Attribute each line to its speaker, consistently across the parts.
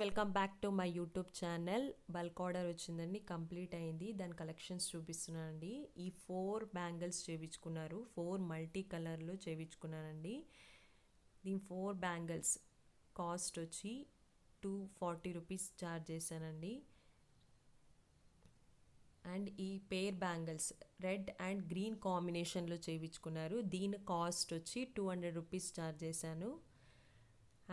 Speaker 1: Welcome back to my YouTube channel. Bulk order వచ్చిందండి, complete అయింది. దాని కలెక్షన్స్ చూపిస్తున్నానండి. ఈ 4 బ్యాంగిల్స్ చేయించుకున్నారు, 4 మల్టీ కలర్లో చేయించుకున్నానండి. దీని 4 బ్యాంగిల్స్ కాస్ట్ వచ్చి 240 రూపీస్ ఛార్జ్ చేశానండి. అండ్ ఈ పేర్ బ్యాంగిల్స్ రెడ్ అండ్ గ్రీన్ కాంబినేషన్లో చేయించుకున్నారు. దీని కాస్ట్ వచ్చి 200 రూపీస్ ఛార్జ్ చేశాను.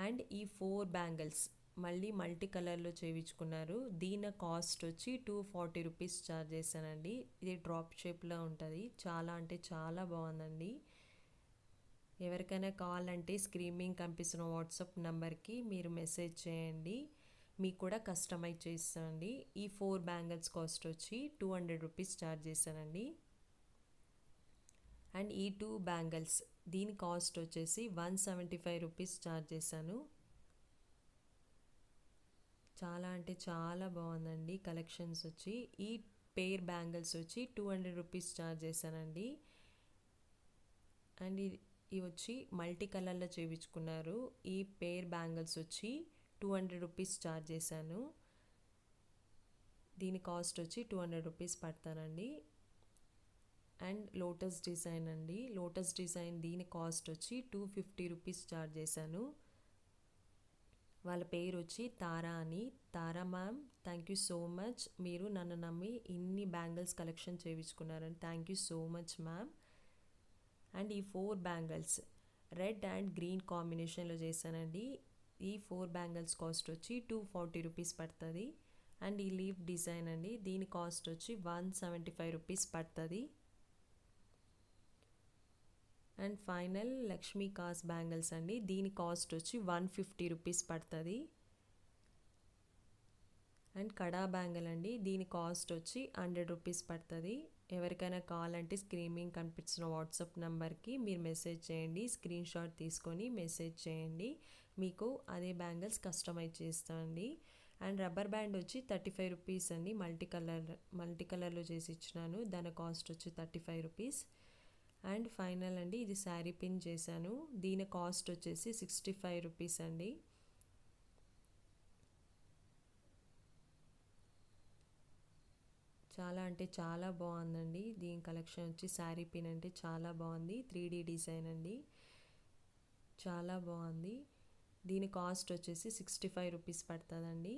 Speaker 1: అండ్ ఈ 4 బ్యాంగిల్స్ మళ్ళీ మల్టీ కలర్లో చేయించుకున్నారు. దీని కాస్ట్ వచ్చి 240 రూపీస్ ఛార్జ్ చేశానండి. ఇది డ్రాప్ షేప్లో ఉంటుంది. చాలా అంటే చాలా బాగుందండి. ఎవరికైనా కావాలంటే స్క్రీనింగ్ కనిపిస్తున్న వాట్సాప్ నెంబర్కి మీరు మెసేజ్ చేయండి, మీకు కూడా కస్టమైజ్ చేస్తానండి. ఈ 4 బ్యాంగిల్స్ కాస్ట్ వచ్చి 200 రూపీస్ ఛార్జ్ చేశానండి. అండ్ ఈ 2 బ్యాంగిల్స్ దీని కాస్ట్ వచ్చేసి 175 రూపీస్ ఛార్జ్ చేశాను. చాలా అంటే చాలా బాగుందండి కలెక్షన్స్ వచ్చి. ఈ పేర్ బ్యాంగిల్స్ వచ్చి 200 రూపీస్ ఛార్జ్ చేశానండి. అండ్ ఇవి వచ్చి మల్టీ కలర్లో చేయించుకున్నారు. ఈ పేర్ బ్యాంగిల్స్ వచ్చి 200 రూపీస్ ఛార్జ్ చేశాను. దీని కాస్ట్ వచ్చి 200 రూపీస్ పడతానండి. అండ్ లోటస్ డిజైన్ అండి, లోటస్ డిజైన్ దీని కాస్ట్ వచ్చి 250 రూపీస్ ఛార్జ్ చేశాను. వాళ్ళ పేరు వచ్చి తారా అని. Tara ma'am, thank you so much. మీరు నన్ను నమ్మి ఇన్ని బ్యాంగిల్స్ కలెక్షన్ చేయించుకున్నారని thank you so much ma'am. And ఈ 4 బ్యాంగిల్స్ రెడ్ అండ్ గ్రీన్ కాంబినేషన్లో చేశానండి. ఈ 4 బ్యాంగిల్స్ కాస్ట్ వచ్చి 240 రూపీస్ పడుతుంది. అండ్ ఈ లీఫ్ డిజైన్ అండి, దీని కాస్ట్ వచ్చి 175 రూపీస్ పడుతుంది. And final Lakshmi cos bangles అండి, దీని కాస్ట్ వచ్చి 150 రూపీస్ పడుతుంది. అండ్ కడా బ్యాంగిల్ అండి, దీని కాస్ట్ వచ్చి 100 రూపీస్ పడుతుంది. ఎవరికైనా కావాలంటే స్క్రీనింగ్ కనిపిస్తున్న వాట్సాప్ నెంబర్కి మీరు మెసేజ్ చేయండి, స్క్రీన్ షాట్ తీసుకొని మెసేజ్ చేయండి, మీకు అదే బ్యాంగిల్స్ కస్టమైజ్ చేస్తామండి. అండ్ రబ్బర్ బ్యాండ్ వచ్చి 35 రూపీస్ అండి, మల్టీ కలర్లో చేసి ఇచ్చినాను. దాని కాస్ట్ వచ్చి 35 రూపీస్. అండ్ ఫైనల్ అండి, ఇది శారీ పిన్ చేశాను. దీని కాస్ట్ వచ్చేసి 65 రూపీస్ అండి. చాలా అంటే చాలా బాగుందండి. దీని కలెక్షన్ వచ్చి శారీ పిన్ అంటే చాలా బాగుంది. 3D డిజైన్ అండి, చాలా బాగుంది. దీని కాస్ట్ వచ్చేసి 65 రూపీస్ పడుతుందండి.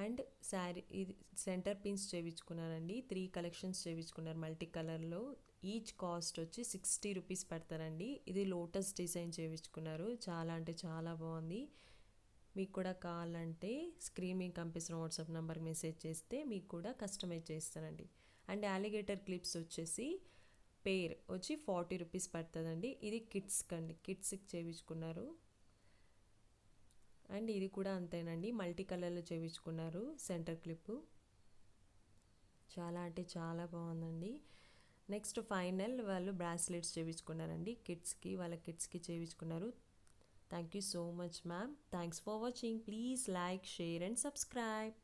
Speaker 1: అండ్ శారీ ఇది సెంటర్ పిన్స్ చేయించుకున్నారండి. 3 కలెక్షన్స్ చేయించుకున్నారు మల్టీ కలర్లో. ఈచ్ కాస్ట్ వచ్చి 60 రూపీస్ పడతారండి. ఇది లోటస్ డిజైన్ చేయించుకున్నారు. చాలా అంటే చాలా బాగుంది. మీకు కూడా కావాలంటే స్క్రీన్ మీకు కనిపిస్తున్న వాట్సాప్ నెంబర్కి మెసేజ్ చేస్తే మీకు కూడా కస్టమైజ్ చేస్తానండి. అండ్ అలిగేటర్ క్లిప్స్ వచ్చేసి పేర్ వచ్చి 40 రూపీస్ పడుతుందండి. ఇది కిడ్స్కి అండి, కిడ్స్కి చేయించుకున్నారు. అండ్ ఇది కూడా అంతేనండి, మల్టీ కలర్లో చేయించుకున్నారు సెంటర్ క్లిప్. చాలా అంటే చాలా బాగుందండి. నెక్స్ట్ ఫైనల్ వాళ్ళు బ్రాస్లెట్స్ చేయించుకున్నారండి కిడ్స్కి, వాళ్ళ కిడ్స్కి చేయించుకున్నారు. Thank you so much ma'am. Thanks for watching. Please like, share and subscribe.